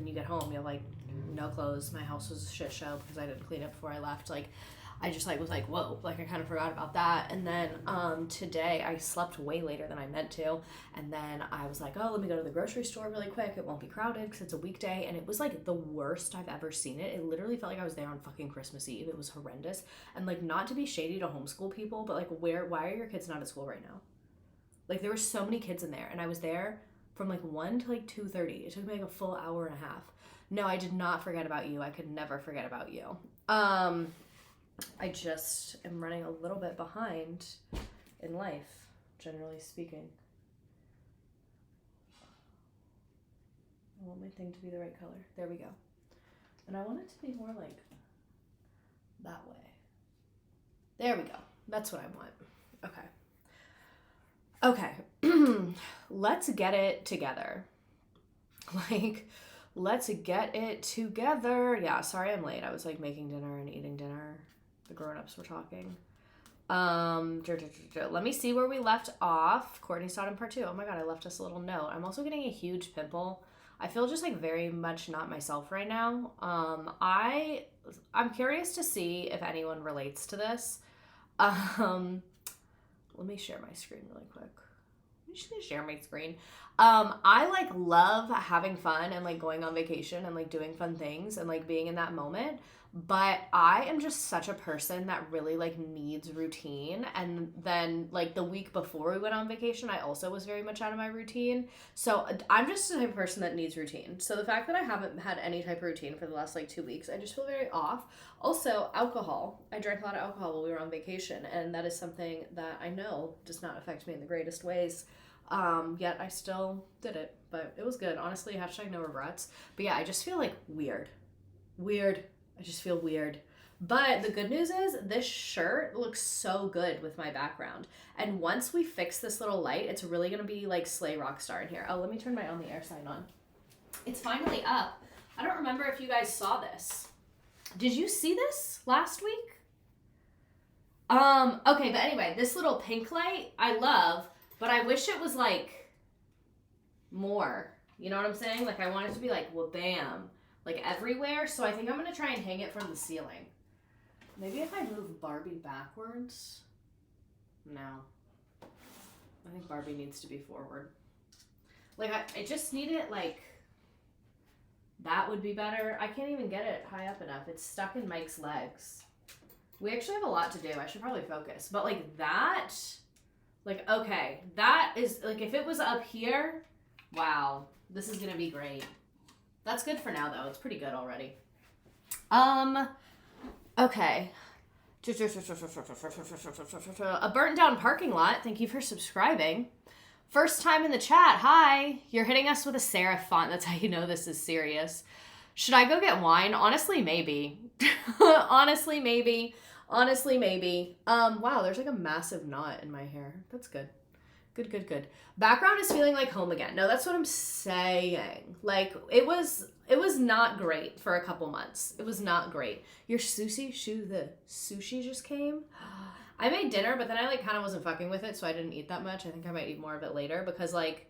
then you get home, you have like no clothes. My house was a shit show because I didn't clean it before I left. Like, I just like was like, whoa, like I kind of forgot about that. And then today I slept way later than I meant to. And then I was like, oh, let me go to the grocery store really quick. It won't be crowded because it's a weekday. And it was like the worst I've ever seen it. It literally felt like I was there on fucking Christmas Eve. It was horrendous. And like, not to be shady to homeschool people, but like, why are your kids not at school right now? Like, there were so many kids in there, and I was there from like 1 to like 2:30. It took me like a full hour and a half. No, I did not forget about you. I could never forget about you. I just am running a little bit behind in life, generally speaking. I want my thing to be the right color. There we go. And I want it to be more like that way. There we go. That's what I want. Okay. Let's get it together. Like, let's get it together. Yeah, sorry I'm late. I was like making dinner and eating dinner. The grown-ups were talking. Let me see where we left off. Courtney Stodden part 2. Oh my god, I left us a little note. I'm also getting a huge pimple. I feel just like very much not myself right now. I'm curious to see if anyone relates to this. Let me share my screen really quick. I'm just gonna share my screen. I like love having fun and like going on vacation and like doing fun things and like being in that moment. But I am just such a person that really like needs routine. And then like the week before we went on vacation, I also was very much out of my routine. So I'm just the type of person that needs routine. So the fact that I haven't had any type of routine for the last like 2 weeks, I just feel very off. Also, alcohol. I drank a lot of alcohol while we were on vacation, and that is something that I know does not affect me in the greatest ways. Yet I still did it, but it was good. Honestly, # no regrets. But yeah, I just feel like weird. I just feel weird. But the good news is this shirt looks so good with my background. And once we fix this little light, it's really going to be like Slay Rockstar in here. Oh, let me turn my on the air sign on. It's finally up. I don't remember if you guys saw this. Did you see this last week? Okay, but anyway, this little pink light I love, but I wish it was like more. You know what I'm saying? Like, I want it to be like, wha-bam, like everywhere. So I think I'm going to try and hang it from the ceiling. Maybe if I move Barbie backwards. No. I think Barbie needs to be forward. Like, I just need it like, that would be better. I can't even get it high up enough. It's stuck in Mike's legs. We actually have a lot to do. I should probably focus. But like that, like, okay. That is, like, if it was up here, wow. This is going to be great. That's good for now, though. It's pretty good already. Okay. A burnt down parking lot. Thank you for subscribing. First time in the chat. Hi. You're hitting us with a serif font. That's how you know this is serious. Should I go get wine? Honestly, maybe. Honestly, maybe. Wow, there's like a massive knot in my hair. That's good. Good. Background is feeling like home again. No, that's what I'm saying. Like, it was not great for a couple months. It was not great. Your sushi just came. I made dinner, but then I like kind of wasn't fucking with it, so I didn't eat that much. I think I might eat more of it later because like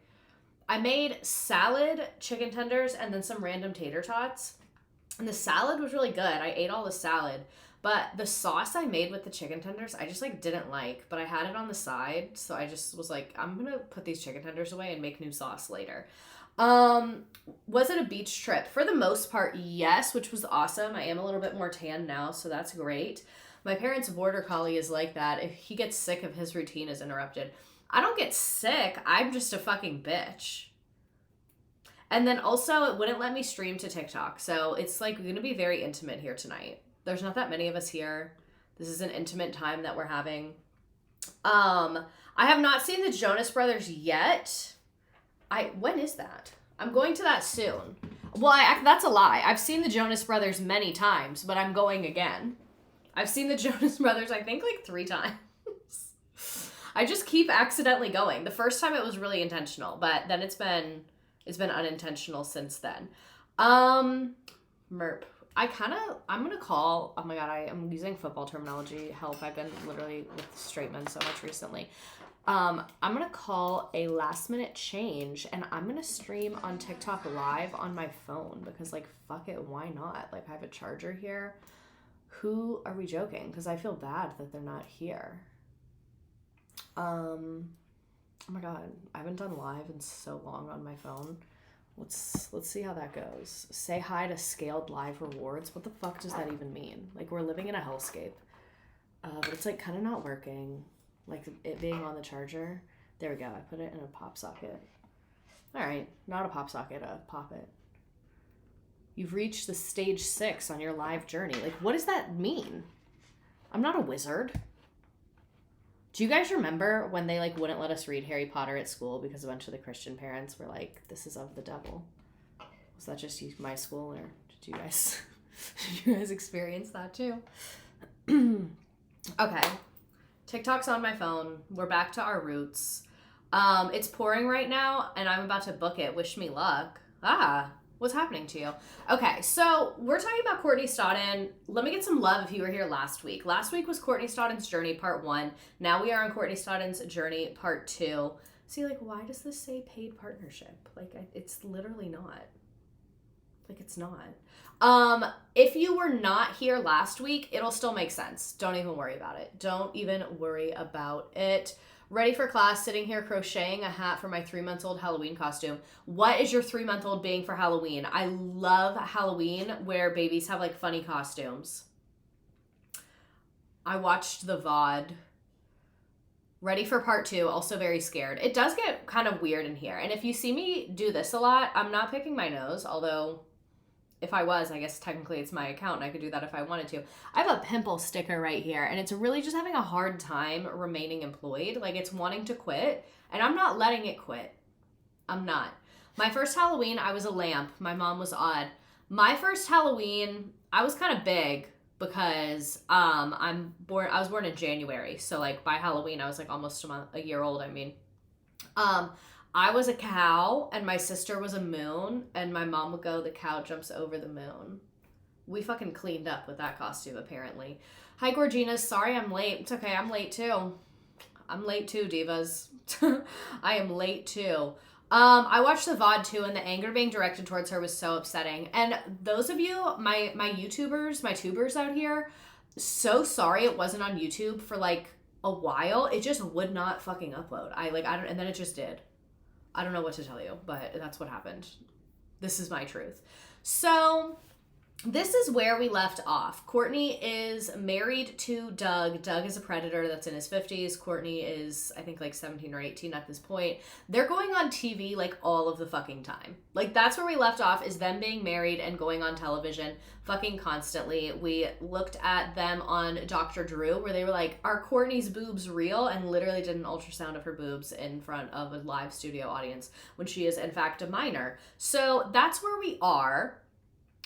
I made salad, chicken tenders, and then some random tater tots. And the salad was really good. I ate all the salad. But the sauce I made with the chicken tenders, I just like didn't like, but I had it on the side. So I just was like, I'm going to put these chicken tenders away and make new sauce later. Was it a beach trip? For the most part, yes, which was awesome. I am a little bit more tan now, so that's great. My parents' border collie is like that. If he gets sick, if his routine is interrupted. I don't get sick. I'm just a fucking bitch. And then also, it wouldn't let me stream to TikTok. So it's like going to be very intimate here tonight. There's not that many of us here. This is an intimate time that we're having. I have not seen the Jonas Brothers yet. When is that? I'm going to that soon. Well, that's a lie. I've seen the Jonas Brothers many times, but I'm going again. I've seen the Jonas Brothers, I think, like 3 times. I just keep accidentally going. The first time it was really intentional, but then it's been unintentional since then. Merp. I'm going to call, oh my God, I am using football terminology. Help, I've been literally with straight men so much recently. I'm gonna call a last minute change, and I'm gonna stream on TikTok live on my phone because, like, fuck it, why not? Like, I have a charger here. Who are we joking? Because I feel bad that they're not here. Oh my god, I haven't done live in so long on my phone. Let's see how that goes. Say hi to scaled live rewards. What the fuck does that even mean? Like, we're living in a hellscape. But it's like kind of not working. Like it being on the charger. There we go. I put it in a pop socket. All right, not a pop socket, a pop it. You've reached the stage 6 on your live journey. Like, what does that mean? I'm not a wizard. Do you guys remember when they like wouldn't let us read Harry Potter at school because a bunch of the Christian parents were like, "This is of the devil"? Was that just my school, or did you guys experience that too? Okay. TikTok's on my phone. We're back to our roots. It's pouring right now, and I'm about to book it. Wish me luck. What's happening to you? Okay, so we're talking about Courtney Stodden. Let me get some love if you were here last week. Last week was Courtney Stodden's journey, part 1. Now we are on Courtney Stodden's journey, part 2. See, like, why does this say paid partnership? Like, it's literally not. Like, it's not. If you were not here last week, it'll still make sense. Don't even worry about it. Don't even worry about it. Ready for class, sitting here crocheting a hat for my 3-month-old Halloween costume. What is your 3-month-old being for Halloween? I love Halloween where babies have like funny costumes. I watched the VOD. Ready for part 2, also very scared. It does get kind of weird in here. And if you see me do this a lot, I'm not picking my nose, although if I was, I guess technically it's my account and I could do that if I wanted to. I have a pimple sticker right here, and it's really just having a hard time remaining employed. Like, it's wanting to quit, and I'm not letting it quit. I'm not. My first Halloween, I was a lamp. My mom was odd. My first Halloween, I was kind of big because I was born in January. So, like, by Halloween, I was, like, almost a year old, I mean. I was a cow, and my sister was a moon, and my mom would go, "The cow jumps over the moon." We fucking cleaned up with that costume, apparently. Hi, Gorginas. Sorry I'm late. It's okay. I'm late, too. I'm late, too, divas. I am late, too. I watched the VOD, too, and the anger being directed towards her was so upsetting. And those of you, my YouTubers, my tubers out here, so sorry it wasn't on YouTube for, like, a while. It just would not fucking upload. And then it just did. I don't know what to tell you, but that's what happened. This is my truth. So this is where we left off. Courtney is married to Doug. Doug is a predator that's in his 50s. Courtney is, I think, like 17 or 18 at this point. They're going on TV like all of the fucking time. Like, that's where we left off, is them being married and going on television fucking constantly. We looked at them on Dr. Drew, where they were like, "Are Courtney's boobs real?" and literally did an ultrasound of her boobs in front of a live studio audience when she is, in fact, a minor. So that's where we are.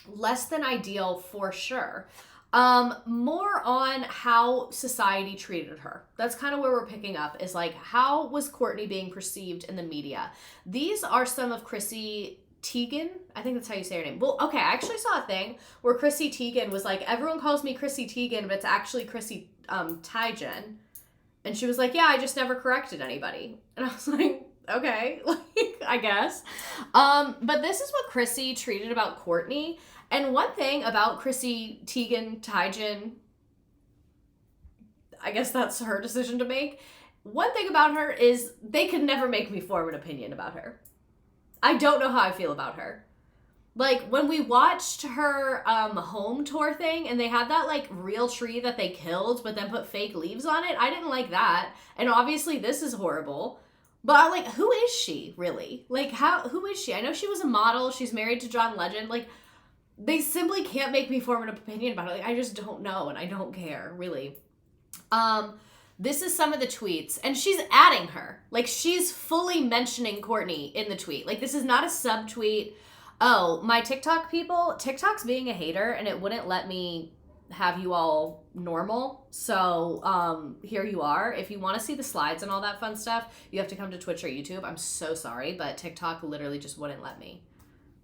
Less than ideal for sure. More on how society treated her. That's kind of where we're picking up, is like, how was Courtney being perceived in the media? These are some of Chrissy Teigen. I think that's how you say her name. Well, okay, I actually saw a thing where Chrissy Teigen was like, "Everyone calls me Chrissy Teigen, but it's actually Chrissy Teigen." And she was like, "Yeah, I just never corrected anybody." And I was like, okay, like, I guess. But this is what Chrissy treated about Courtney. And one thing about Chrissy Teigen, I guess that's her decision to make. One thing about her is they could never make me form an opinion about her. I don't know how I feel about her. Like, when we watched her home tour thing, and they had that, like, real tree that they killed, but then put fake leaves on it, I didn't like that. And obviously this is horrible. But, like, who is she, really? Like, who is she? I know she was a model. She's married to John Legend. Like, they simply can't make me form an opinion about it. Like, I just don't know, and I don't care, really. This is some of the tweets, and she's adding her. Like, she's fully mentioning Courtney in the tweet. Like, this is not a subtweet. Oh, my TikTok people, TikTok's being a hater, and it wouldn't let me have you all normal. So here you are. If you want to see the slides and all that fun stuff, you have to come to Twitch or YouTube. I'm so sorry, but TikTok literally just wouldn't let me.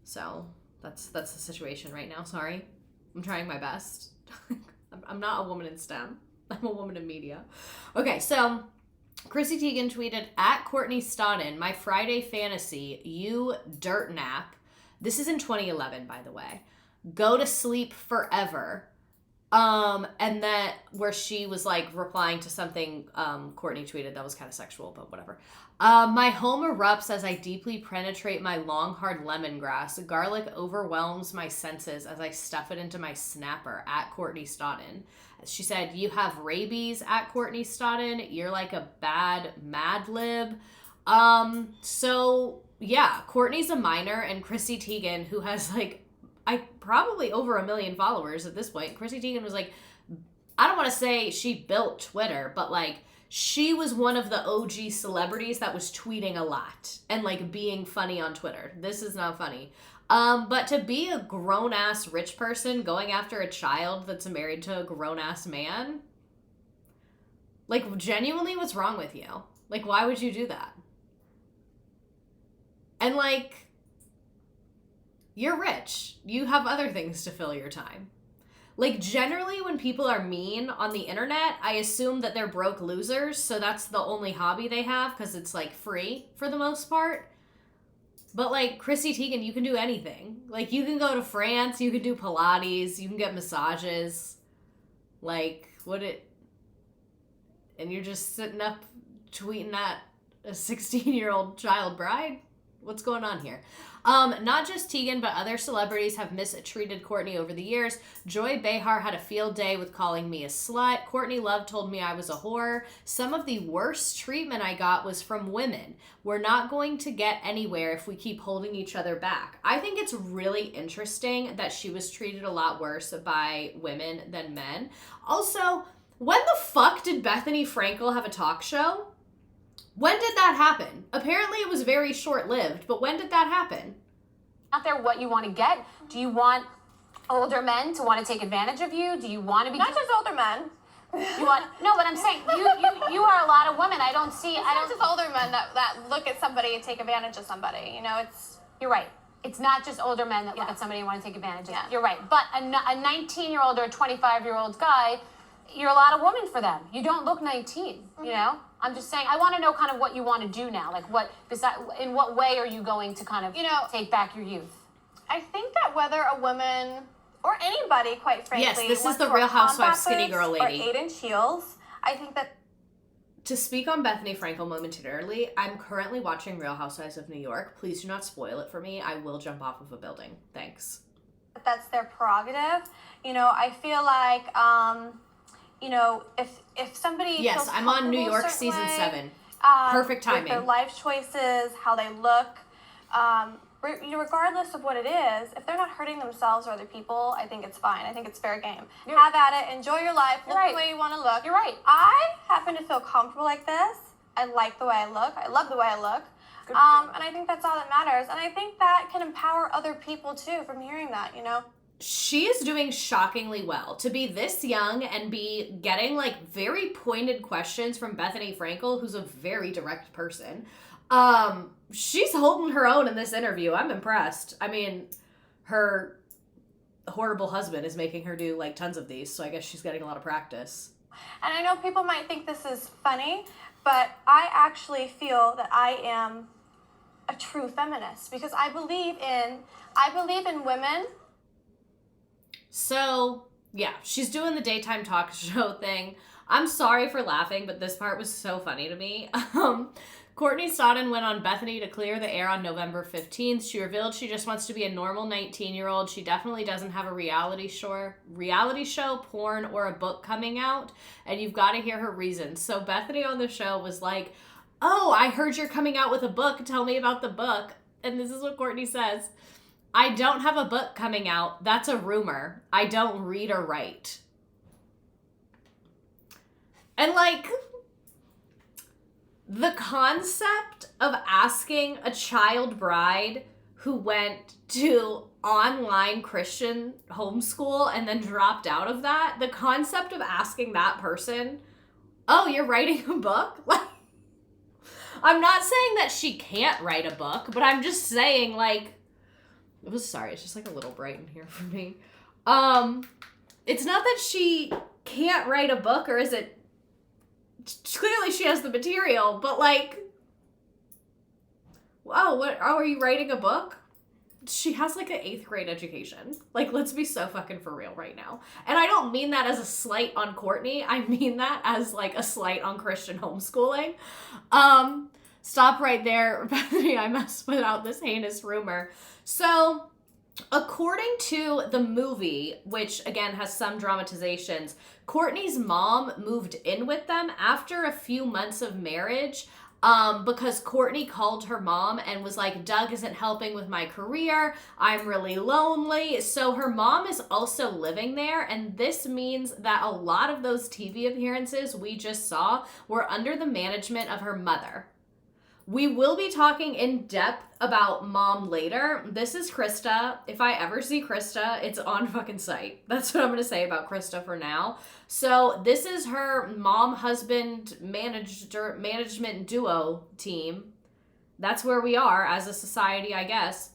So that's the situation right now. Sorry. I'm trying my best. I'm not a woman in STEM. I'm a woman in media. Okay, so Chrissy Teigen tweeted, at Courtney Stodden, my Friday fantasy, you dirt nap. This is in 2011, by the way. Go to sleep forever. And that where she was like replying to something Courtney tweeted that was kind of sexual, but whatever. My home erupts as I deeply penetrate my long, hard lemongrass. Garlic overwhelms my senses as I stuff it into my snapper at Courtney Stodden. She said, you have rabies at Courtney Stodden. You're like a bad Mad Lib. So yeah, Courtney's a minor, and Chrissy Teigen, who has like, probably over 1 million followers at this point. Chrissy Teigen was like, I don't want to say she built Twitter, but like she was one of the OG celebrities that was tweeting a lot and like being funny on Twitter. This is not funny. But to be a grown-ass rich person going after a child that's married to a grown-ass man, like, genuinely, what's wrong with you? Like, why would you do that? And, like, you're rich. You have other things to fill your time. Like, generally, when people are mean on the internet, I assume that they're broke losers, so that's the only hobby they have, because it's, like, free for the most part. But, like, Chrissy Teigen, you can do anything. Like, you can go to France, you can do Pilates, you can get massages. Like, and you're just sitting up tweeting at a 16-year-old child bride? What's going on here? Not just Teigen, but other celebrities have mistreated Courtney over the years. Joy Behar had a field day with calling me a slut. Courtney Love told me I was a whore. Some of the worst treatment I got was from women. We're not going to get anywhere if we keep holding each other back. I think it's really interesting that she was treated a lot worse by women than men. Also, when the fuck did Bethany Frankel have a talk show? When did that happen? Apparently it was very short-lived, but when did that happen? Out there, what you want to get? Do you want older men to want to take advantage of you? Do you want to be... Not just older men. You want... No, but I'm saying, you are a lot of women. I don't see... It's not just older men that look at somebody and take advantage of somebody. You know, it's... You're right. It's not just older men that look at somebody and want to take advantage of Yeah. You're right. But a 19-year-old or a 25-year-old guy, you're a lot of women for them. You don't look 19, you know? I'm just saying, I want to know kind of what you want to do now. Like, in what way are you going to kind of, take back your youth? I think that whether a woman or anybody, quite frankly, Yes, this is wants the to Real wear Housewives compact skinny girl boots lady. or 8-inch heels, I think that... To speak on Bethany Frankel momentarily, I'm currently watching Real Housewives of New York. Please do not spoil it for me. I will jump off of a building. Thanks. That's their prerogative. I feel like, if somebody Yes, feels I'm on New comfortable a York certain season way, 7. Perfect with timing. their life choices, how they look, regardless of what it is, if they're not hurting themselves or other people, I think it's fine. I think it's fair game. Have at it. Enjoy your life. Look the way you want to look. You're right. I happen to feel comfortable like this. I like the way I look. I love the way I look. And I think that's all that matters. And I think that can empower other people too from hearing that, She is doing shockingly well to be this young and be getting like very pointed questions from Bethany Frankel, who's a very direct person. She's holding her own in this interview. I'm impressed. I mean, her horrible husband is making her do like tons of these, so I guess she's getting a lot of practice. And I know people might think this is funny, but I actually feel that I am a true feminist because I believe in women. So, yeah, she's doing the daytime talk show thing. I'm sorry for laughing, but this part was so funny to me. Courtney Stodden went on Bethany to clear the air on November 15th. She revealed she just wants to be a normal 19-year-old. She definitely doesn't have a reality show, porn, or a book coming out. And you've got to hear her reasons. So Bethany on the show was like, oh, I heard you're coming out with a book. Tell me about the book. And this is what Courtney says. I don't have a book coming out. That's a rumor. I don't read or write. And like, the concept of asking a child bride who went to online Christian homeschool and then dropped out of that, the concept of asking that person, oh, you're writing a book? Like, I'm not saying that she can't write a book, but I'm just saying, like, it's just like a little bright in here for me. It's not that she can't write a book, or is it clearly she has the material, but like, wow, are you writing a book? She has like an 8th grade education. Like, let's be so fucking for real right now. And I don't mean that as a slight on Courtney. I mean that as like a slight on Christian homeschooling. Stop right there, Bethany. I must put out this heinous rumor. So, according to the movie, which again has some dramatizations, Courtney's mom moved in with them after a few months of marriage. Because Courtney called her mom and was like, Doug isn't helping with my career. I'm really lonely. So her mom is also living there. And this means that a lot of those TV appearances we just saw were under the management of her mother. We will be talking in depth about mom later. This is Krista. If I ever see Krista, it's on fucking sight. That's what I'm going to say about Krista for now. So this is her mom-husband management duo team. That's where we are as a society, I guess.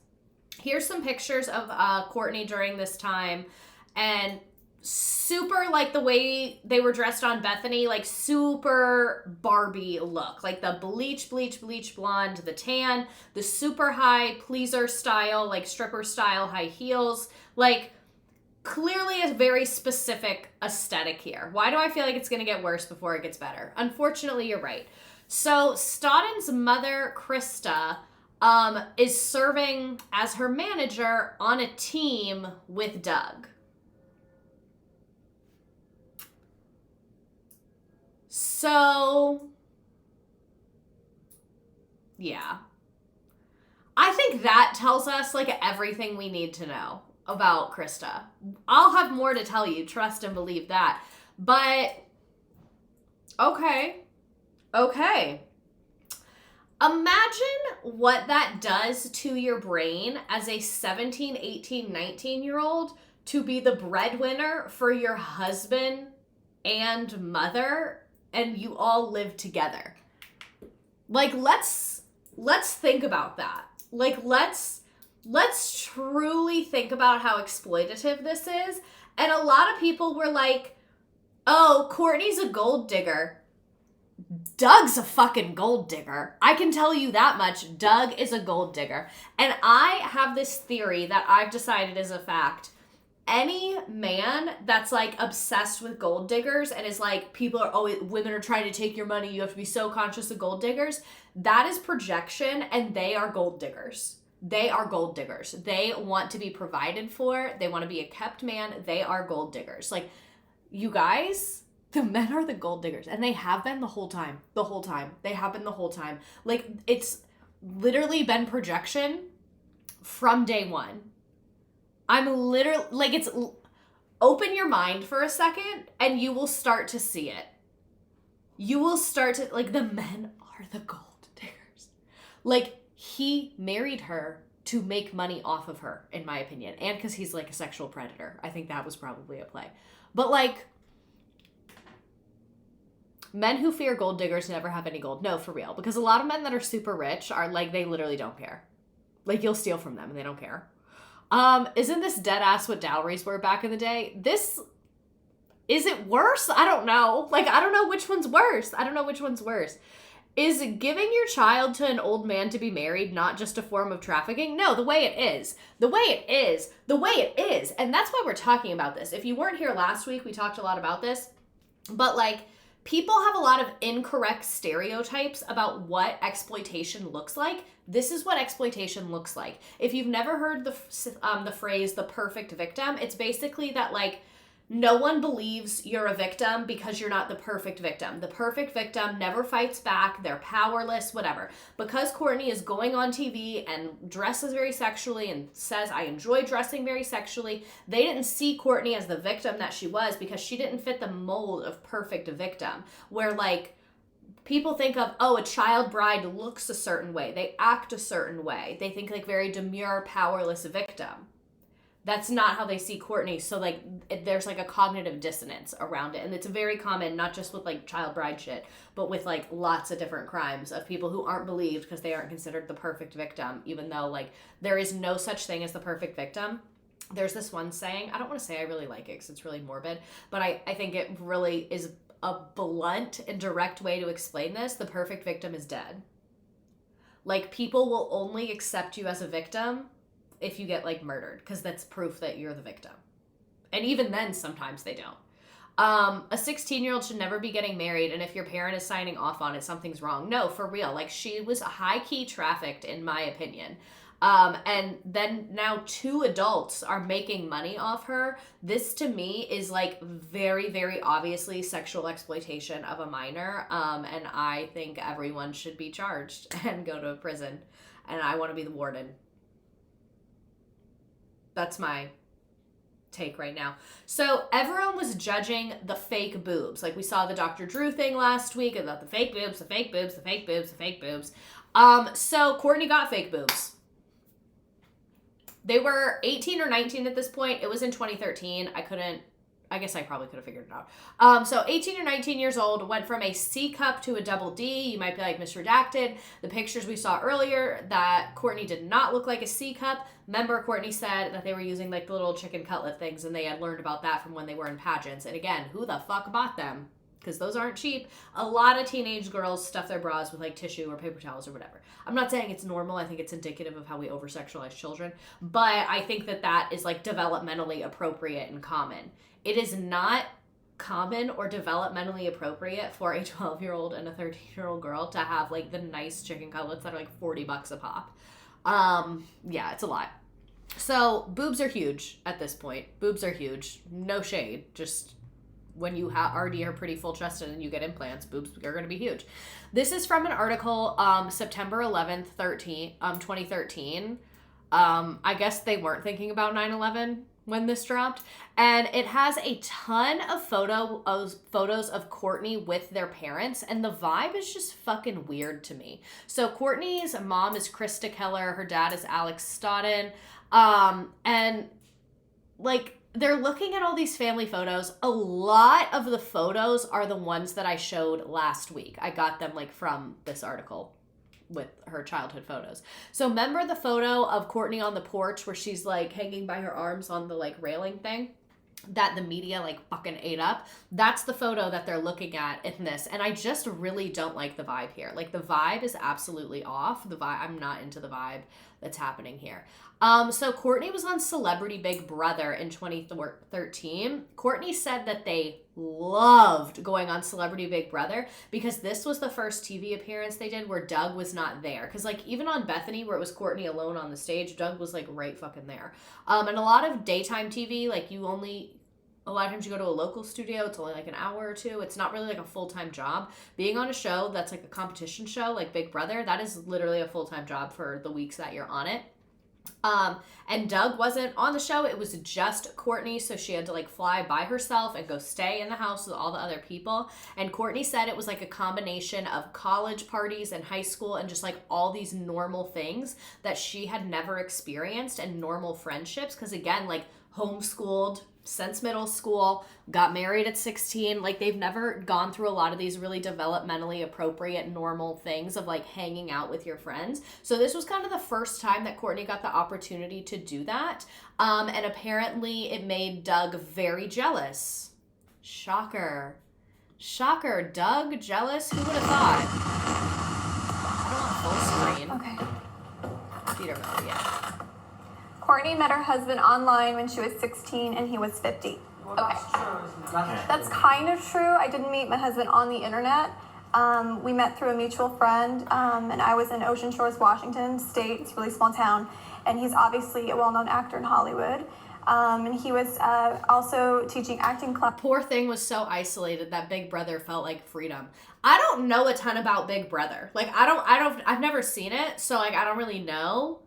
Here's some pictures of Courtney during this time. And super like the way they were dressed on Bethany, like super Barbie look, like the bleach blonde, the tan, the super high pleaser style, like stripper style high heels, like clearly a very specific aesthetic here. Why do I feel like it's going to get worse before it gets better? Unfortunately, you're right. So Stodden's mother, Krista, is serving as her manager on a team with Doug. So, yeah. I think that tells us, like, everything we need to know about Krista. I'll have more to tell you, trust and believe that. But, okay. Imagine what that does to your brain as a 17, 18, 19-year-old to be the breadwinner for your husband and mother, and you all live together. Like, let's think about that. Like, let's truly think about how exploitative this is. And a lot of people were like, oh, Courtney's a gold digger. Doug's a fucking gold digger. I can tell you that much. Doug is a gold digger. And I have this theory that I've decided is a fact. Any man that's like obsessed with gold diggers and is like, women are trying to take your money, you have to be so conscious of gold diggers, that is projection, and they are gold diggers. They are gold diggers. They want to be provided for. They want to be a kept man. They are gold diggers. Like, you guys, the men are the gold diggers, and they have been the whole time. They have been the whole time. Like, it's literally been projection from day one. I'm literally, like, it's, open your mind for a second and you will start to see it. You will start to, like, the men are the gold diggers. Like, he married her to make money off of her, in my opinion. And because he's, like, a sexual predator. I think that was probably a play. But, like, men who fear gold diggers never have any gold. No, for real. Because a lot of men that are super rich are, like, they literally don't care. Like, you'll steal from them and they don't care. Isn't this dead ass what dowries were back in the day? Is it worse? I don't know. Like, I don't know which one's worse. Is giving your child to an old man to be married not just a form of trafficking? No, the way it is. And that's why we're talking about this. If you weren't here last week, we talked a lot about this. But, like, people have a lot of incorrect stereotypes about what exploitation looks like. This is what exploitation looks like. If you've never heard the phrase, the perfect victim, it's basically that, like, no one believes you're a victim because you're not the perfect victim. The perfect victim never fights back. They're powerless, whatever. Because Courtney is going on TV and dresses very sexually and says, I enjoy dressing very sexually, they didn't see Courtney as the victim that she was because she didn't fit the mold of perfect victim. Where, like, people think of, oh, a child bride looks a certain way. They act a certain way. They think, like, very demure, powerless victim. That's not how they see Courtney. So, like, there's, like, a cognitive dissonance around it. And it's very common, not just with, like, child bride shit, but with, like, lots of different crimes of people who aren't believed because they aren't considered the perfect victim, even though, like, there is no such thing as the perfect victim. There's this one saying, I don't want to say I really like it because it's really morbid, but I think it really is a blunt and direct way to explain this, the perfect victim is dead. Like, people will only accept you as a victim if you get, like, murdered, because that's proof that you're the victim. And even then, sometimes they don't. A 16-year-old should never be getting married, and if your parent is signing off on it, something's wrong. No, for real. Like, she was high-key trafficked, in my opinion. And then now 2 adults are making money off her. This, to me, is, like, very, very obviously sexual exploitation of a minor. And I think everyone should be charged and go to prison. And I want to be the warden. That's my take right now. So everyone was judging the fake boobs. Like, we saw the Dr. Drew thing last week about the fake boobs, the fake boobs, the fake boobs, the fake boobs. So Courtney got fake boobs. They were 18 or 19 at this point. It was in 2013. I guess I probably could have figured it out. So 18 or 19 years old, went from a C cup to a double D. You might be like, misredacted. The pictures we saw earlier, that Courtney did not look like a C cup. Remember, Courtney said that they were using like the little chicken cutlet things, and they had learned about that from when they were in pageants. And again, who the fuck bought them? Because those aren't cheap. A lot of teenage girls stuff their bras with like tissue or paper towels or whatever. I'm not saying it's normal. I think it's indicative of how we over-sexualize children. But I think that that is like developmentally appropriate and common. It is not common or developmentally appropriate for a 12-year-old and a 13-year-old girl to have like the nice chicken cutlets that are like $40 a pop. Yeah, it's a lot. So boobs are huge at this point. Boobs are huge. No shade. Just when you already are pretty full chested and you get implants, boobs are going to be huge. This is from an article, September 11th, 2013. I guess they weren't thinking about 9/11 when this dropped. And it has a ton of photos of Courtney with their parents, and the vibe is just fucking weird to me. So Courtney's mom is Krista Keller, her dad is Alex Stodden, and like, they're looking at all these family photos. A lot of the photos are the ones that I showed last week. I got them like from this article with her childhood photos. So remember the photo of Courtney on the porch where she's like hanging by her arms on the like railing thing that the media like fucking ate up? That's the photo that they're looking at in this. And I just really don't like the vibe here. Like, the vibe is absolutely off. I'm not into the vibe that's happening here. So Courtney was on Celebrity Big Brother in 2013. Courtney said that they loved going on Celebrity Big Brother because this was the first TV appearance they did where Doug was not there. Because, like, even on Bethany, where it was Courtney alone on the stage, Doug was, like, right fucking there. And a lot of daytime TV, like, a lot of times you go to a local studio, it's only like an hour or two. It's not really like a full-time job. Being on a show that's like a competition show, like Big Brother, that is literally a full-time job for the weeks that you're on it. And Doug wasn't on the show. It was just Courtney, so she had to like fly by herself and go stay in the house with all the other people. And Courtney said it was like a combination of college parties and high school and just like all these normal things that she had never experienced, and normal friendships. Because again, like, homeschooled since middle school, got married at 16. Like, they've never gone through a lot of these really developmentally appropriate normal things of like hanging out with your friends. So this was kind of the first time that Courtney got the opportunity to do that. And apparently it made Doug very jealous. Shocker. Doug jealous? Who would have thought? I don't want full screen. Okay. Peter Miller, yeah. Courtney met her husband online when she was 16 and he was 50. Okay. That's kind of true. I didn't meet my husband on the internet. We met through a mutual friend, and I was in Ocean Shores, Washington State. It's a really small town, and he's obviously a well-known actor in Hollywood. And he was also teaching acting class. Poor thing was so isolated that Big Brother felt like freedom. I don't know a ton about Big Brother. Like, I've never seen it, so like I don't really know.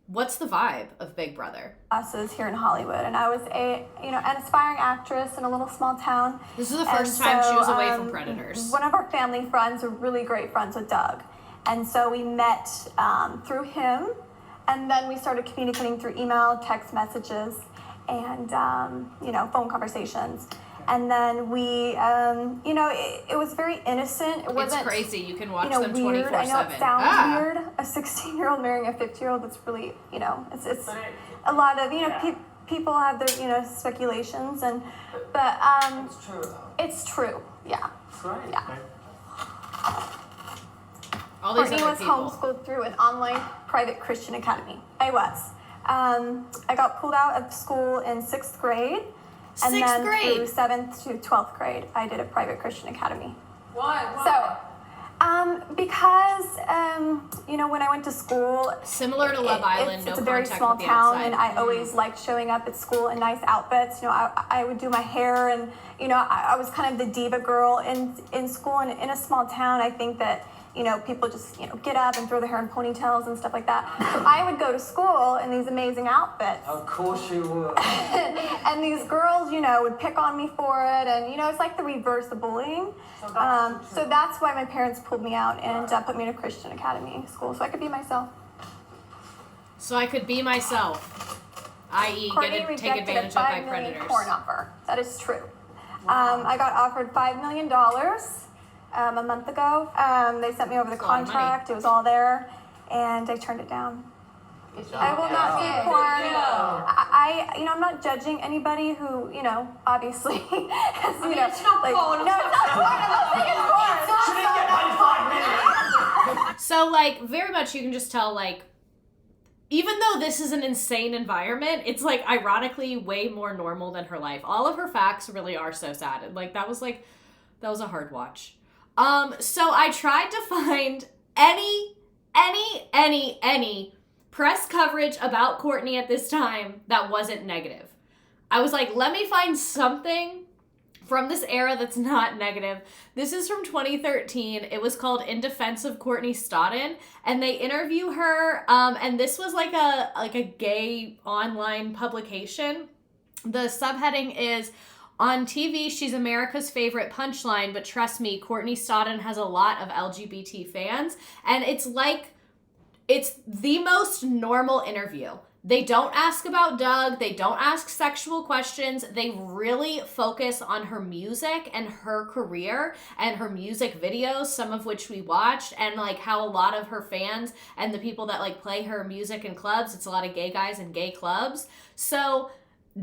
What's the vibe of Big Brother? Classes here in Hollywood, and I was an aspiring actress in a little small town. This is the first time she was away from predators. One of our family friends were really great friends with Doug, and so we met through him, and then we started communicating through email, text messages, and phone conversations. And then we, it was very innocent. It wasn't, it's crazy. You can watch them 24/7. I know it sounds weird. A 16-year-old marrying a 50-year-old. That's really, it's a lot of, people have their, speculations, but It's true though. it's true. Yeah. Right. Yeah. All these Courtney other was people. homeschooled through an online private Christian academy. I was. I got pulled out of school in 6th grade. And Sixth then grade? through 7th to 12th grade, I did a private Christian academy. Why? So, because, when I went to school, Similar to Love Island, it's no a very contact small with the town, outside. and I always liked showing up at school in nice outfits. I would do my hair, and I was kind of the diva girl in school. And in a small town, I think that people just get up and throw their hair in ponytails and stuff like that. So I would go to school in these amazing outfits. Of course you would. And these girls, would pick on me for it, and it's like the reverse of bullying. So that's why my parents pulled me out and put me in a Christian academy school, so I could be myself. So I could be myself, i.e. Courtney take rejected advantage a of my $5 million predators. porn offer. That is true. I got offered $5 million a month ago. They sent me over the That's a lot of money. contract. It was all there, and I turned it down. I will not see porn. I'm not judging anybody who, obviously has, it's not porn. No, it's not porn. I'm not saying it's porn. She didn't get paid $5 million. So, very much you can just tell, even though this is an insane environment, it's, ironically way more normal than her life. All of her facts really are so sad. And, that was a hard watch. So I tried to find any press coverage about Courtney at this time that wasn't negative. I was like, let me find something from this era that's not negative. This is from 2013. It was called In Defense of Courtney Stodden, and they interview her, and this was like a gay online publication. The subheading is, on TV, she's America's favorite punchline, but trust me, Courtney Stodden has a lot of LGBT fans, and it's the most normal interview. They don't ask about Doug. They don't ask sexual questions. They really focus on her music and her career and her music videos, some of which we watched, and how a lot of her fans and the people that play her music in clubs, it's a lot of gay guys in gay clubs. So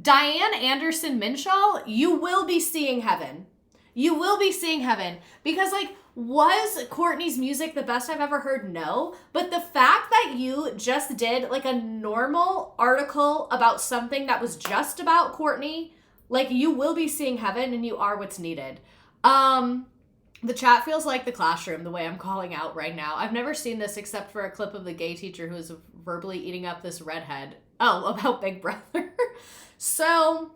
Diane Anderson Minshaw, you will be seeing heaven. You will be seeing heaven. Because, was Courtney's music the best I've ever heard? No. But the fact that you just did, a normal article about something that was just about Courtney, you will be seeing heaven, and you are what's needed. The chat feels like the classroom, the way I'm calling out right now. I've never seen this except for a clip of the gay teacher who is verbally eating up this redhead. Oh, about Big Brother. So,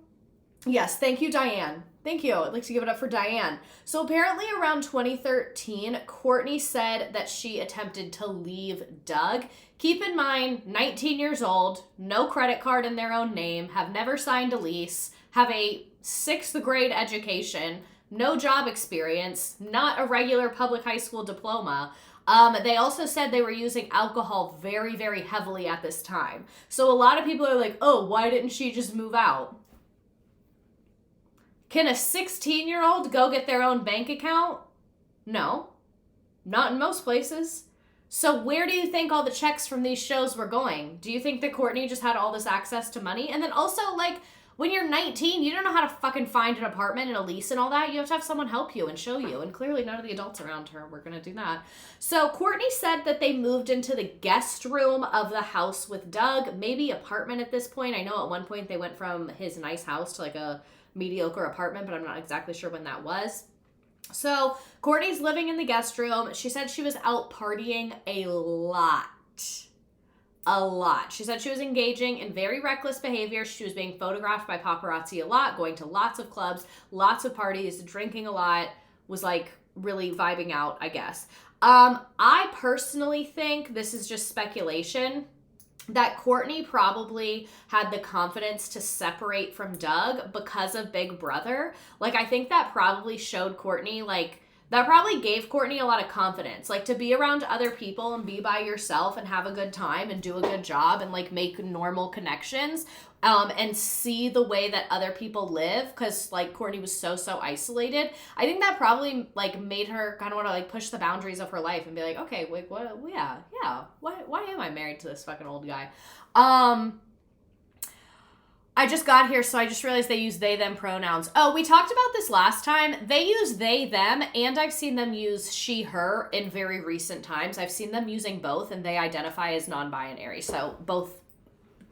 yes, thank you, Diane. Thank you. I'd like to give it up for Diane. So apparently around 2013, Courtney said that she attempted to leave Doug. Keep in mind, 19 years old, no credit card in their own name, have never signed a lease, have a 6th grade education, no job experience, not a regular public high school diploma. They also said they were using alcohol very, very heavily at this time. So a lot of people are like, oh, why didn't she just move out? Can a 16-year-old go get their own bank account? No, not in most places. So where do you think all the checks from these shows were going? Do you think that Courtney just had all this access to money? And then also, when you're 19, you don't know how to fucking find an apartment and a lease and all that. You have to have someone help you and show you. And clearly none of the adults around her were going to do that. So Courtney said that they moved into the guest room of the house with Doug, maybe apartment at this point. I know at one point they went from his nice house to a mediocre apartment, but I'm not exactly sure when that was. So Courtney's living in the guest room. She said she was out partying a lot. She said she was engaging in very reckless behavior. She was being photographed by paparazzi a lot, going to lots of clubs, lots of parties, drinking a lot, was really vibing out, I guess. I personally think, this is just speculation, that Courtney probably had the confidence to separate from Doug because of Big Brother. I think that probably showed Courtney, that probably gave Courtney a lot of confidence. To be around other people and be by yourself and have a good time and do a good job and, make normal connections and see the way that other people live, because, Courtney was so isolated. I think that probably, made her kind of want to, push the boundaries of her life and be like, okay, wait, what? Yeah. Why am I married to this fucking old guy? I just got here, so I just realized they use they, them pronouns. Oh, we talked about this last time. They use they, them, and I've seen them use she, her in very recent times. I've seen them using both, and they identify as non-binary. So both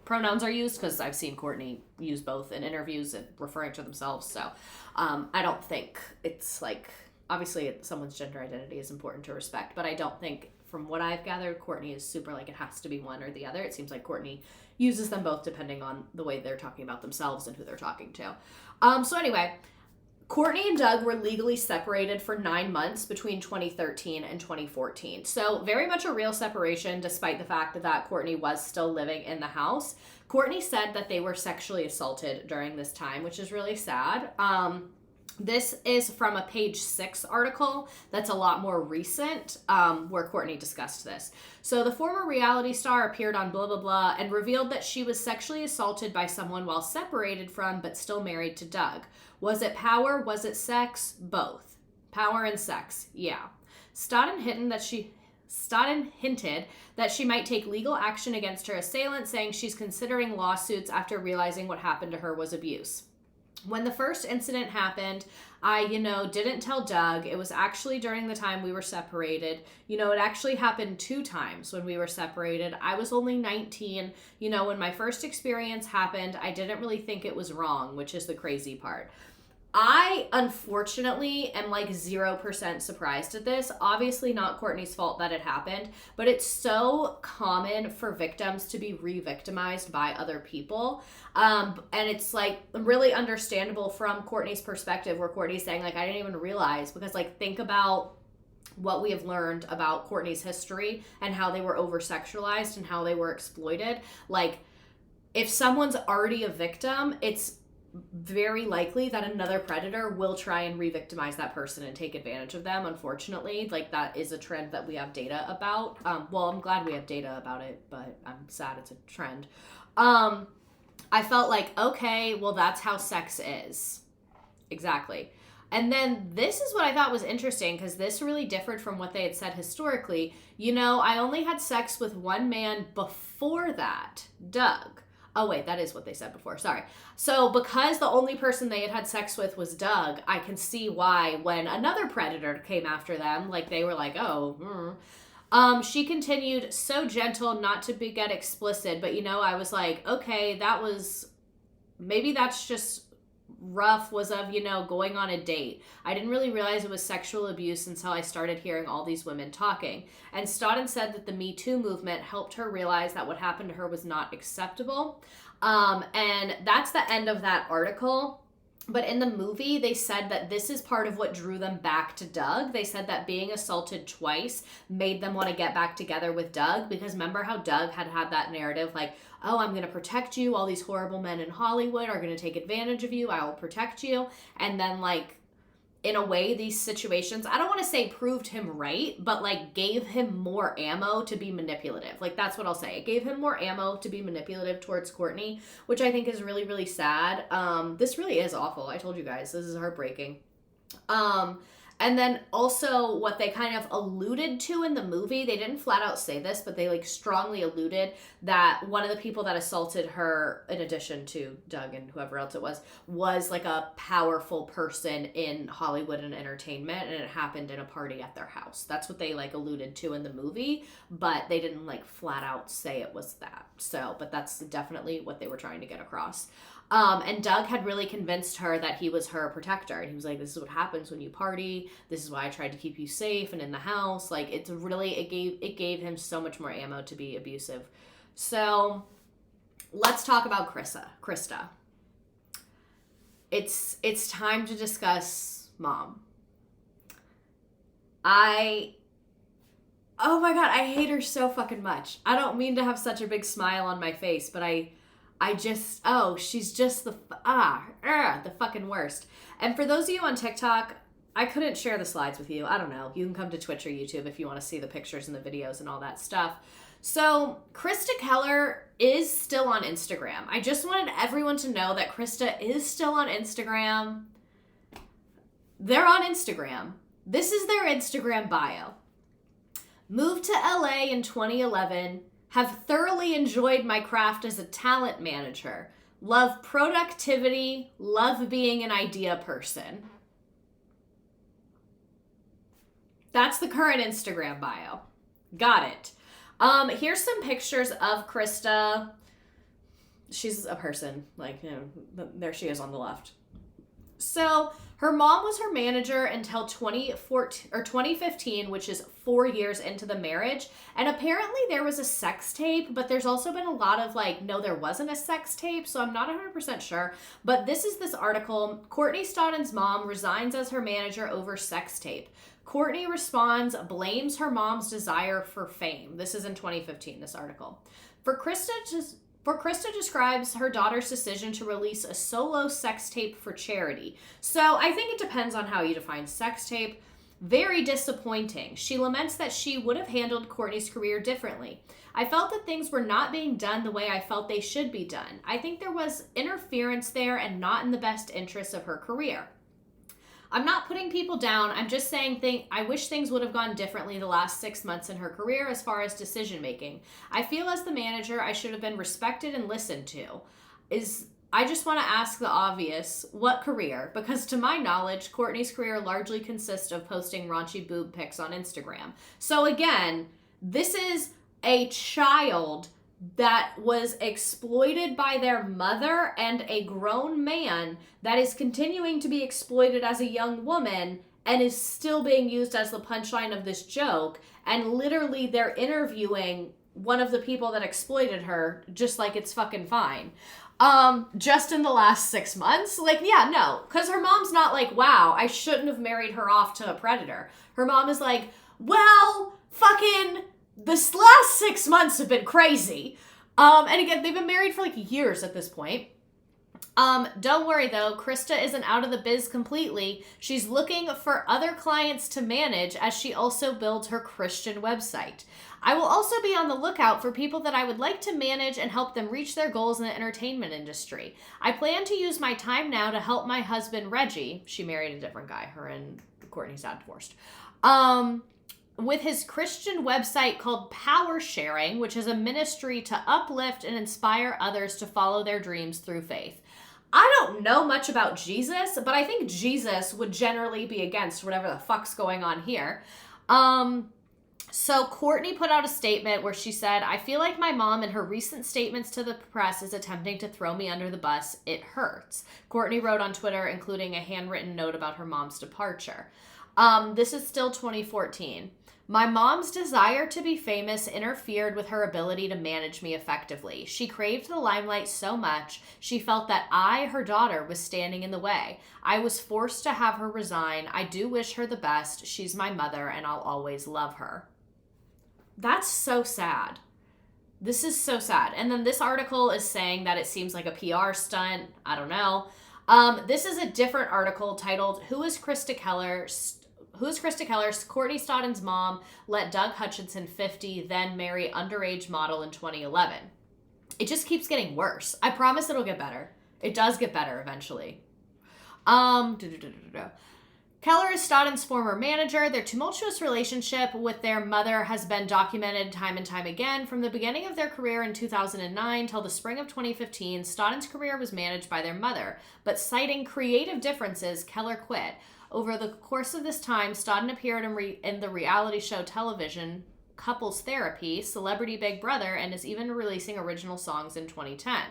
pronouns are used because I've seen Courtney use both in interviews and referring to themselves. So I don't think it's like, obviously someone's gender identity is important to respect, but I don't think, from what I've gathered, Courtney is super like it has to be one or the other. It seems like Courtney uses them both depending on the way they're talking about themselves and who they're talking to. So anyway, Courtney and Doug were legally separated for 9 months between 2013 and 2014. So very much a real separation, despite the fact that Courtney was still living in the house. Courtney said that they were sexually assaulted during this time, which is really sad. This is from a Page 6 article that's a lot more recent, where Courtney discussed this. So the former reality star appeared on blah, blah, blah, and revealed that she was sexually assaulted by someone while separated from, but still married to Doug. Was it power? Was it sex? Both. Power and sex, yeah. Stodden hinted that she might take legal action against her assailant, saying she's considering lawsuits after realizing what happened to her was abuse. When the first incident happened, I, didn't tell Doug. It was actually during the time we were separated. It actually happened 2 times when we were separated. I was only 19. When my first experience happened, I didn't really think it was wrong, which is the crazy part. I, unfortunately, am like 0% surprised at this. Obviously not Courtney's fault that it happened, but it's so common for victims to be re-victimized by other people. And it's like really understandable from Courtney's perspective, where Courtney's saying like, I didn't even realize, because like think about what we have learned about Courtney's history and how they were over-sexualized and how they were exploited. Like if someone's already a victim, it's very likely that another predator will try and re-victimize that person and take advantage of them. Unfortunately, like that is a trend that we have data about. Well, I'm glad we have data about it, but I'm sad it's a trend. I felt like, okay, well, that's how sex is. Exactly. And then this is what I thought was interesting, because this really differed from what they had said historically. I only had sex with one man before that, Doug. Oh, wait, that is what they said before. Sorry. So because the only person they had sex with was Doug, I can see why when another predator came after them, like they were like, oh, she continued, so gentle, not to get explicit, but I was like, okay, maybe that's just rough, was of, going on a date. I didn't really realize it was sexual abuse until I started hearing all these women talking. And Stodden said that the Me Too movement helped her realize that what happened to her was not acceptable. And that's the end of that article. But in the movie, they said that this is part of what drew them back to Doug. They said that being assaulted twice made them want to get back together with Doug, because remember how Doug had that narrative like, oh, I'm going to protect you. All these horrible men in Hollywood are going to take advantage of you. I will protect you. And then like, in a way, these situations, I don't want to say proved him right, but like gave him more ammo to be manipulative. Like that's what I'll say. It gave him more ammo to be manipulative towards Courtney, which I think is really, really sad. This really is awful. I told you guys, this is heartbreaking. And then also what they kind of alluded to in the movie, they didn't flat out say this, but they like strongly alluded that one of the people that assaulted her, in addition to Doug and whoever else it was like a powerful person in Hollywood and entertainment, and it happened in a party at their house. That's what they like alluded to in the movie, but they didn't like flat out say it was that. So, but that's definitely what they were trying to get across. And Doug had really convinced her that he was her protector. And he was like, this is what happens when you party. This is why I tried to keep you safe and in the house. Like, it's really, it gave him so much more ammo to be abusive. So let's talk about Krista. It's time to discuss Mom. Oh my God, I hate her so fucking much. I don't mean to have such a big smile on my face, but she's just the fucking worst. And for those of you on TikTok, I couldn't share the slides with you. I don't know. You can come to Twitch or YouTube if you want to see the pictures and the videos and all that stuff. So Krista Keller is still on Instagram. I just wanted everyone to know that Krista is still on Instagram. They're on Instagram. This is their Instagram bio. Moved to LA in 2011. Have thoroughly enjoyed my craft as a talent manager. Love productivity, love being an idea person. That's the current Instagram bio. Got it. Here's some pictures of Krista. She's a person, like, you know, there she is on the left. So her mom was her manager until 2015, which is 4 years into the marriage. And apparently there was a sex tape, but there's also been a lot of like, no, there wasn't a sex tape. So I'm not 100% sure. But this is this article. Courtney Stodden's mom resigns as her manager over sex tape. Courtney responds, blames her mom's desire for fame. This is in 2015, this article. For Krista describes her daughter's decision to release a solo sex tape for charity. So I think it depends on how you define sex tape. Very disappointing. She laments that she would have handled Courtney's career differently. I felt that things were not being done the way I felt they should be done. I think there was interference there and not in the best interests of her career. I'm not putting people down. I'm just saying I wish things would have gone differently the last 6 months in her career as far as decision making. I feel as the manager, I should have been respected and listened to. I just want to ask the obvious, what career? Because to my knowledge, Courtney's career largely consists of posting raunchy boob pics on Instagram. So again, this is a child that was exploited by their mother and a grown man that is continuing to be exploited as a young woman and is still being used as the punchline of this joke. And literally they're interviewing one of the people that exploited her just like it's fucking fine. Just in the last 6 months. Like, yeah, no, because her mom's not like, wow, I shouldn't have married her off to a predator. Her mom is like, well, fucking this last 6 months have been crazy. And again, they've been married for like years at this point. Don't worry though, Krista isn't out of the biz completely. She's looking for other clients to manage as she also builds her Christian website. I will also be on the lookout for people that I would like to manage and help them reach their goals in the entertainment industry. I plan to use my time now to help my husband, Reggie. She married a different guy. Her and Courtney's dad divorced. With his Christian website called Power Sharing, which is a ministry to uplift and inspire others to follow their dreams through faith. I don't know much about Jesus, but I think Jesus would generally be against whatever the fuck's going on here. So Courtney put out a statement where she said, I feel like my mom in her recent statements to the press is attempting to throw me under the bus. It hurts. Courtney wrote on Twitter, including a handwritten note about her mom's departure. This is still 2014. My mom's desire to be famous interfered with her ability to manage me effectively. She craved the limelight so much, she felt that I, her daughter, was standing in the way. I was forced to have her resign. I do wish her the best. She's my mother, and I'll always love her. That's so sad. This is so sad. And then this article is saying that it seems like a PR stunt. I don't know. This is a different article titled, Who is Krista Keller? Courtney Stodden's mom let Doug Hutchinson, 50, then marry underage model in 2011. It just keeps getting worse. I promise it'll get better. It does get better eventually. Keller is Stodden's former manager. Their tumultuous relationship with their mother has been documented time and time again. From the beginning of their career in 2009 till the spring of 2015, Stodden's career was managed by their mother. But citing creative differences, Keller quit. Over the course of this time, Stodden appeared in the reality show television Couples Therapy, Celebrity Big Brother, and is even releasing original songs in 2010.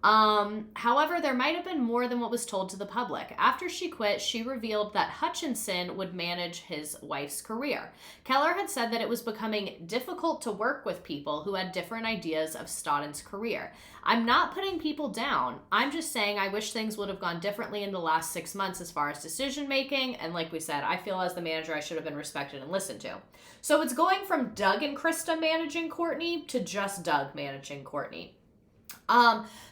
However, there might have been more than what was told to the public. After she quit, she revealed that Hutchinson would manage his wife's career. Keller had said that it was becoming difficult to work with people who had different ideas of Stodden's career. I'm not putting people down. I'm just saying I wish things would have gone differently in the last 6 months as far as decision making. And like we said, I feel as the manager, I should have been respected and listened to. So it's going from Doug and Krista managing Courtney to just Doug managing Courtney.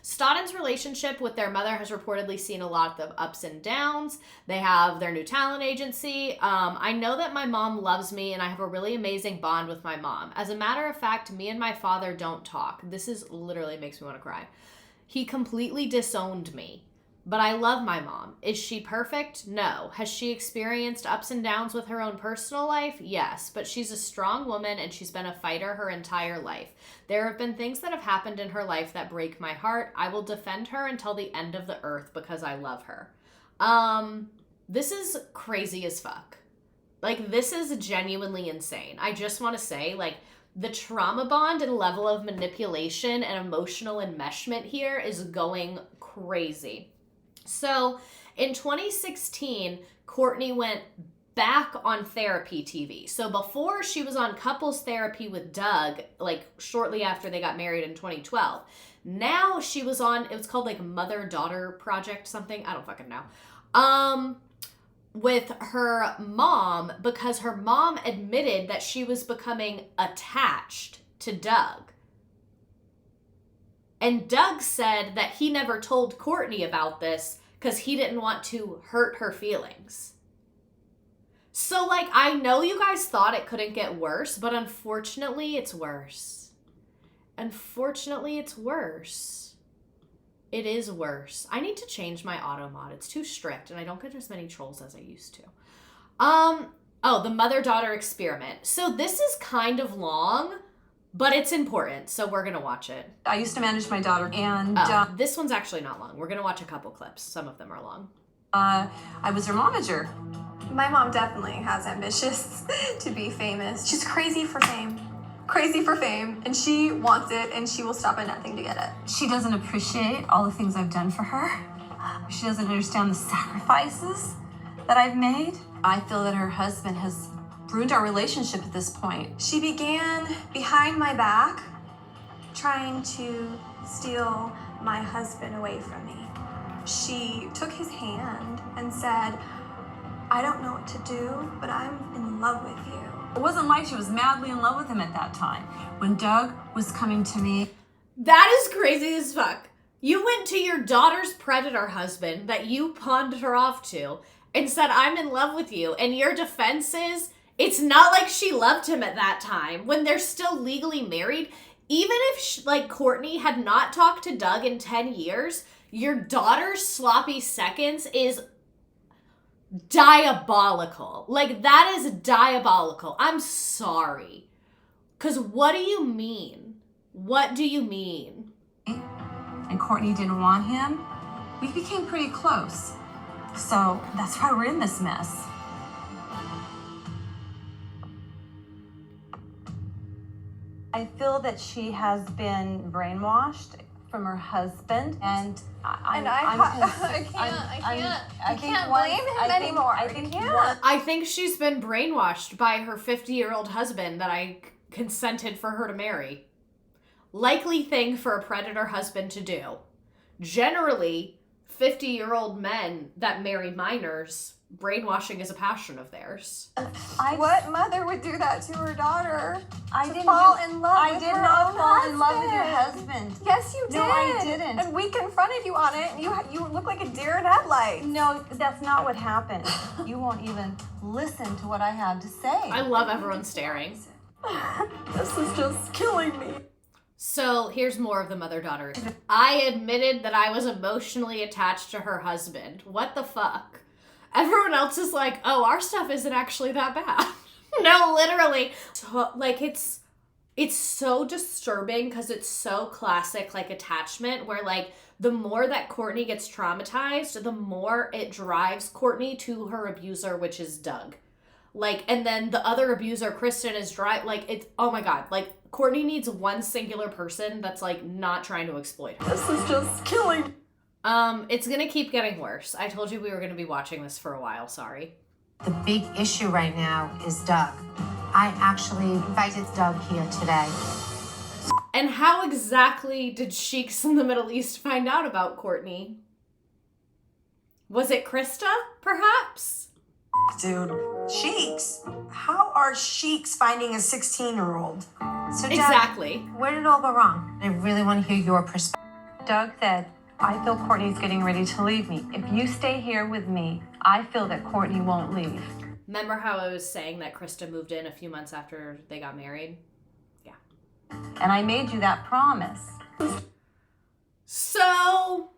Stodden's relationship with their mother has reportedly seen a lot of ups and downs. They have their new talent agency. I know that my mom loves me and I have a really amazing bond with my mom. As a matter of fact, me and my father don't talk. This is literally makes me want to cry. He completely disowned me. But I love my mom. Is she perfect? No. Has she experienced ups and downs with her own personal life? Yes. But she's a strong woman and she's been a fighter her entire life. There have been things that have happened in her life that break my heart. I will defend her until the end of the earth because I love her. This is crazy as fuck. Like, this is genuinely insane. I just want to say, like, the trauma bond and level of manipulation and emotional enmeshment here is going crazy. So in 2016, Courtney went back on therapy TV. So before she was on couples therapy with Doug, like shortly after they got married in 2012. Now she was on, it was called like Mother-Daughter Project something. I don't fucking know. With her mom, because her mom admitted that she was becoming attached to Doug. And Doug said that he never told Courtney about this because he didn't want to hurt her feelings. So, like, I know you guys thought it couldn't get worse, but unfortunately, it's worse. Unfortunately, it's worse. It is worse. I need to change my auto mod. It's too strict, and I don't get as many trolls as I used to. Oh, the mother-daughter experiment. So this is kind of long, but it's important, so we're gonna watch it. I used to manage my daughter, and this one's actually not long. We're gonna watch a couple clips. Some of them are long. I was her momager. My mom definitely has ambitions to be famous. She's crazy for fame. Crazy for fame, and she wants it, and she will stop at nothing to get it. She doesn't appreciate all the things I've done for her. She doesn't understand the sacrifices that I've made. I feel that her husband has ruined our relationship at this point. She began behind my back, trying to steal my husband away from me. She took his hand and said, I don't know what to do, but I'm in love with you. It wasn't like she was madly in love with him at that time. When Doug was coming to me... That is crazy as fuck. You went to your daughter's predator husband that you pawned her off to and said, I'm in love with you. And your defense is, it's not like she loved him at that time when they're still legally married. Even if, like, Courtney had not talked to Doug in 10 years, your daughter's sloppy seconds is diabolical. Like, that is diabolical. I'm sorry. Because what do you mean? What do you mean? And Courtney didn't want him. We became pretty close. So that's why we're in this mess. I feel that she has been brainwashed from her husband, and I can't blame him anymore. I think she's been brainwashed by her 50-year-old husband that I consented for her to marry. Likely thing for a predator husband to do. Generally, 50-year-old men that marry minors, brainwashing is a passion of theirs. What mother would do that to her daughter? I to didn't fall in love I with did her not own fall in love with your husband. husband. Yes, you did. No, I didn't. And we confronted you on it, and you look like a deer in headlights. No, that's not what happened. You won't even listen to what I have to say. I love everyone staring. This is just killing me. So here's more of the mother-daughter. I admitted that I was emotionally attached to her husband. What the fuck? Everyone else is like, oh, our stuff isn't actually that bad. No, literally. Like, it's so disturbing because it's so classic, like, attachment where, like, the more that Courtney gets traumatized, the more it drives Courtney to her abuser, which is Doug. Like, and then the other abuser, Kristen, is like, it's, oh my God, like, Courtney needs one singular person that's, like, not trying to exploit her. This is just killing. It's gonna keep getting worse. I told you we were gonna be watching this for a while, sorry. The big issue right now is Doug. I actually invited Doug here today. And how exactly did sheiks in the Middle East find out about Courtney? Was it Krista, perhaps? Dude, sheiks? How are sheiks finding a 16-year-old? So Doug, Exactly. where did it all go wrong? I really want to hear your perspective. Doug said, I feel Courtney's getting ready to leave me. If you stay here with me, I feel that Courtney won't leave. Remember how I was saying that Krista moved in a few months after they got married? Yeah. And I made you that promise. So,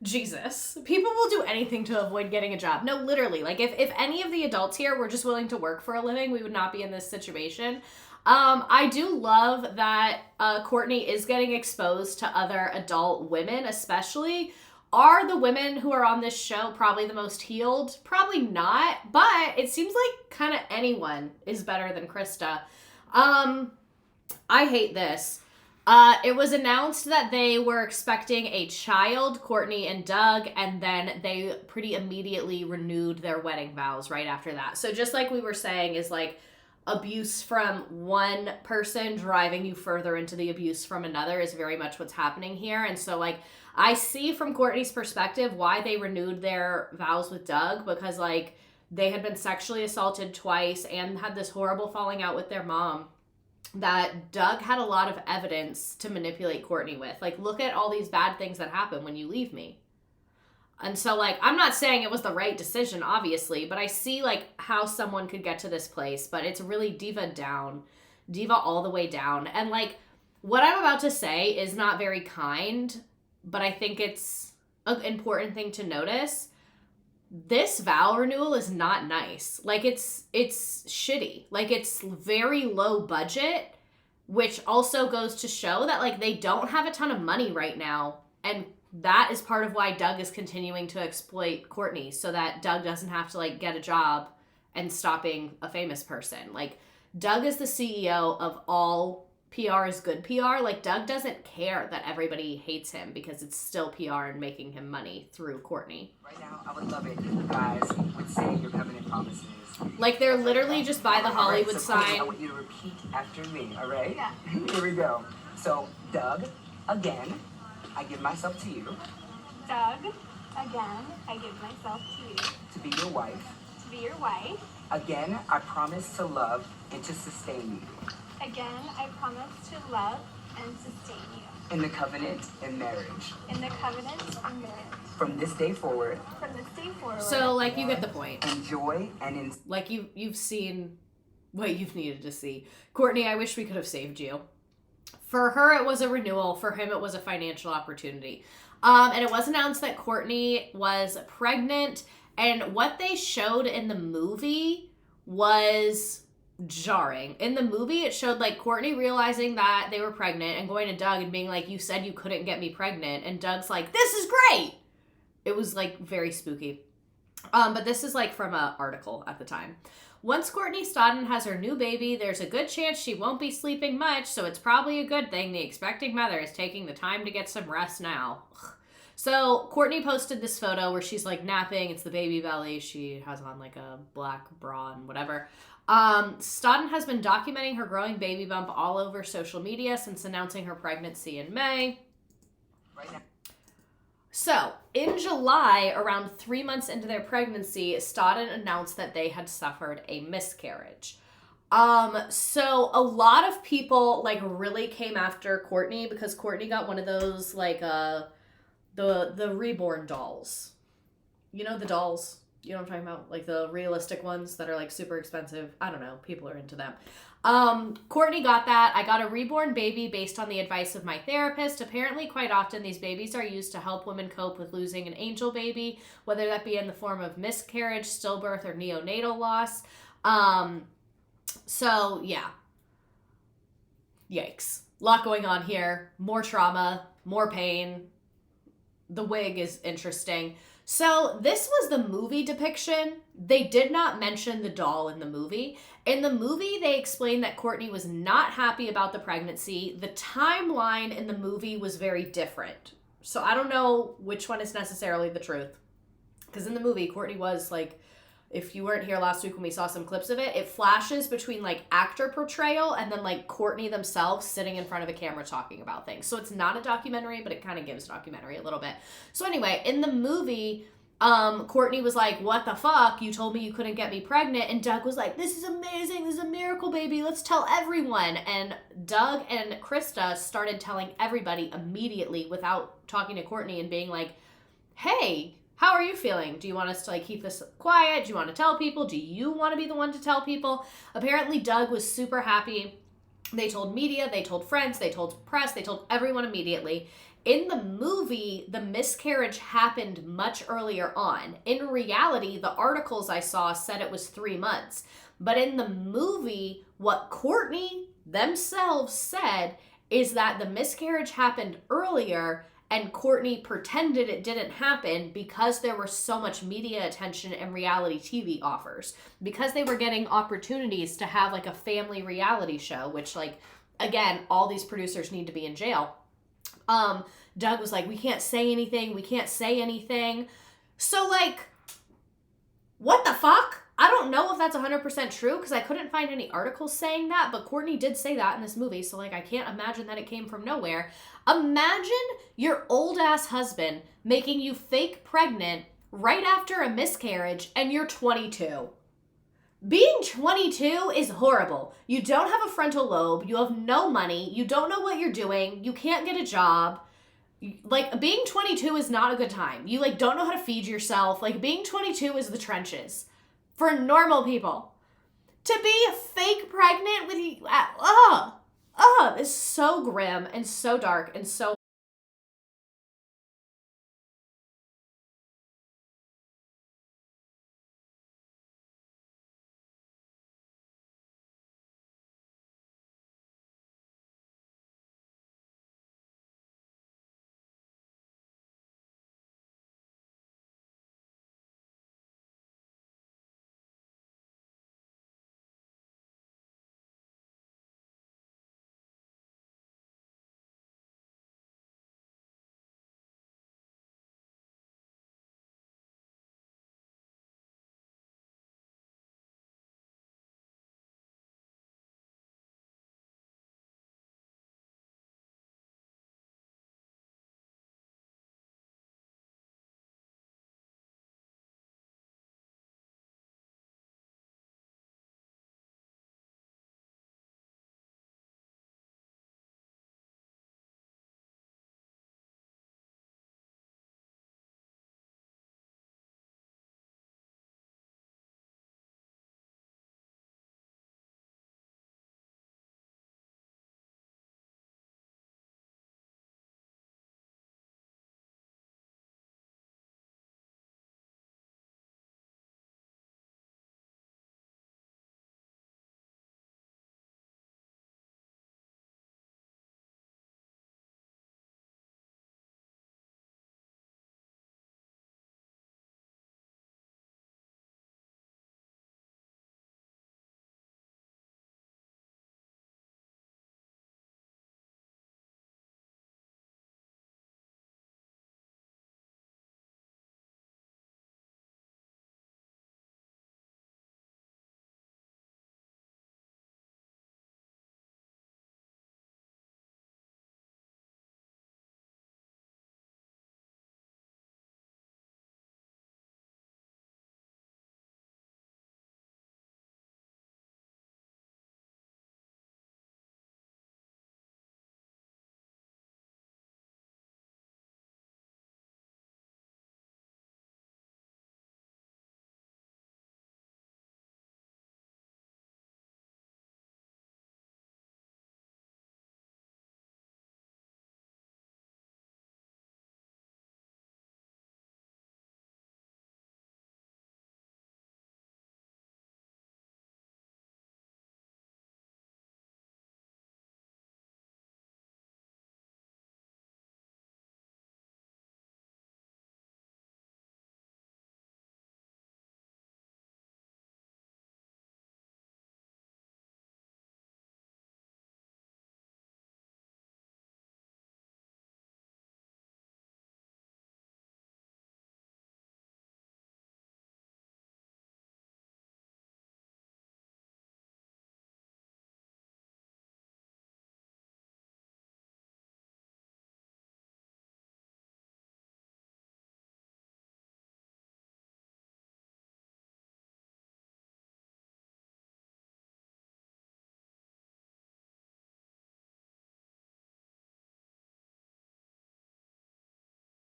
Jesus. People will do anything to avoid getting a job. No, literally. Like, if any of the adults here were just willing to work for a living, we would not be in this situation. I do love that Courtney is getting exposed to other adult women, especially. Are the women who are on this show probably the most healed? Probably not, but it seems like kind of anyone is better than Krista. I hate this. It was announced that they were expecting a child, Courtney and Doug, and then they pretty immediately renewed their wedding vows right after that. So just like we were saying is like abuse from one person driving you further into the abuse from another is very much what's happening here. And so like I see from Courtney's perspective why they renewed their vows with Doug, because like they had been sexually assaulted twice and had this horrible falling out with their mom that Doug had a lot of evidence to manipulate Courtney with. Like, look at all these bad things that happen when you leave me. And so, like, I'm not saying it was the right decision, obviously, but I see, like, how someone could get to this place, but it's really diva down. Diva all the way down. And, like, what I'm about to say is not very kind, but I think it's an important thing to notice. This vow renewal is not nice. Like, it's shitty. Like, it's very low budget, which also goes to show that, like, they don't have a ton of money right now. And that is part of why Doug is continuing to exploit Courtney, so that Doug doesn't have to, like, get a job and stop being a famous person. Like, Doug is the CEO of all PR is good PR. Like, Doug doesn't care that everybody hates him because it's still PR and making him money through Courtney. Right now, I would love it if you guys would say your covenant promises. Like, they're literally just by the Hollywood so Courtney, sign. I want you to repeat after me, all right? Yeah. Here we go. So, Doug, again, I give myself to you. Doug, again, I give myself to you. To be your wife. To be your wife. Again, I promise to love and to sustain you. Again, I promise to love and sustain you. In the covenant and marriage. In the covenant and marriage. From this day forward. From this day forward. So, like, you get the point. Enjoy and Like, you've seen what you've needed to see. Courtney, I wish we could have saved you. For her, it was a renewal. For him, it was a financial opportunity. And it was announced that Courtney was pregnant. And what they showed in the movie was jarring. In the movie, it showed, like, Courtney realizing that they were pregnant and going to Doug and being like, you said you couldn't get me pregnant. And Doug's like, this is great. It was, like, very spooky. But this is, like, from an article at the time. Once Courtney Stodden has her new baby, there's a good chance she won't be sleeping much, so it's probably a good thing the expecting mother is taking the time to get some rest now. So Courtney posted this photo where she's, like, napping. It's the baby belly. She has on, like, a black bra and whatever. Stodden has been documenting her growing baby bump all over social media since announcing her pregnancy in May. right now. So, in July, around 3 months into their pregnancy, Stodden announced that they had suffered a miscarriage. So a lot of people, like, really came after Courtney because Courtney got one of those, like, the reborn dolls. You know the dolls? You know what I'm talking about? Like, the realistic ones that are, like, super expensive. I don't know. People are into them. Courtney got that. I got a reborn baby based on the advice of my therapist. Apparently, quite often, these babies are used to help women cope with losing an angel baby, whether that be in the form of miscarriage, stillbirth, or neonatal loss. So, yeah. Yikes. A lot going on here. More trauma, more pain. The wig is interesting. So this was the movie depiction. They did not mention the doll in the movie. In the movie, they explained that Courtney was not happy about the pregnancy. The timeline in the movie was very different. So I don't know which one is necessarily the truth. Because in the movie, Courtney was, like, if you weren't here last week when we saw some clips of it, it flashes between, like, actor portrayal and then, like, Courtney themselves sitting in front of a camera talking about things. So it's not a documentary, but it kind of gives a documentary a little bit. So anyway, in the movie, Courtney was like, what the fuck? You told me you couldn't get me pregnant. And Doug was like, this is amazing. This is a miracle, baby. Let's tell everyone. And Doug and Krista started telling everybody immediately without talking to Courtney and being like, hey, how are you feeling? Do you want us to, like, keep this quiet? Do you want to tell people? Do you want to be the one to tell people? Apparently, Doug was super happy. They told media, they told friends, they told press, they told everyone immediately. in the movie, the miscarriage happened much earlier on. In reality, the articles I saw said it was 3 months. But in the movie, what Courtney themselves said is that the miscarriage happened earlier and Courtney pretended it didn't happen because there was so much media attention and reality TV offers. Because they were getting opportunities to have like a family reality show, which like, again, all these producers need to be in jail. Doug was like, we can't say anything. So like, what the fuck? I don't know if that's 100% true because I couldn't find any articles saying that, but Courtney did say that in this movie, so like I can't imagine that it came from nowhere. Imagine your old ass husband making you fake pregnant right after a miscarriage and you're 22. Being 22 is horrible. You don't have a frontal lobe, you have no money, you don't know what you're doing, you can't get a job. Like, being 22 is not a good time. You like don't know how to feed yourself. Like, being 22 is the trenches for normal people. To be fake pregnant with you, is so grim and so dark and so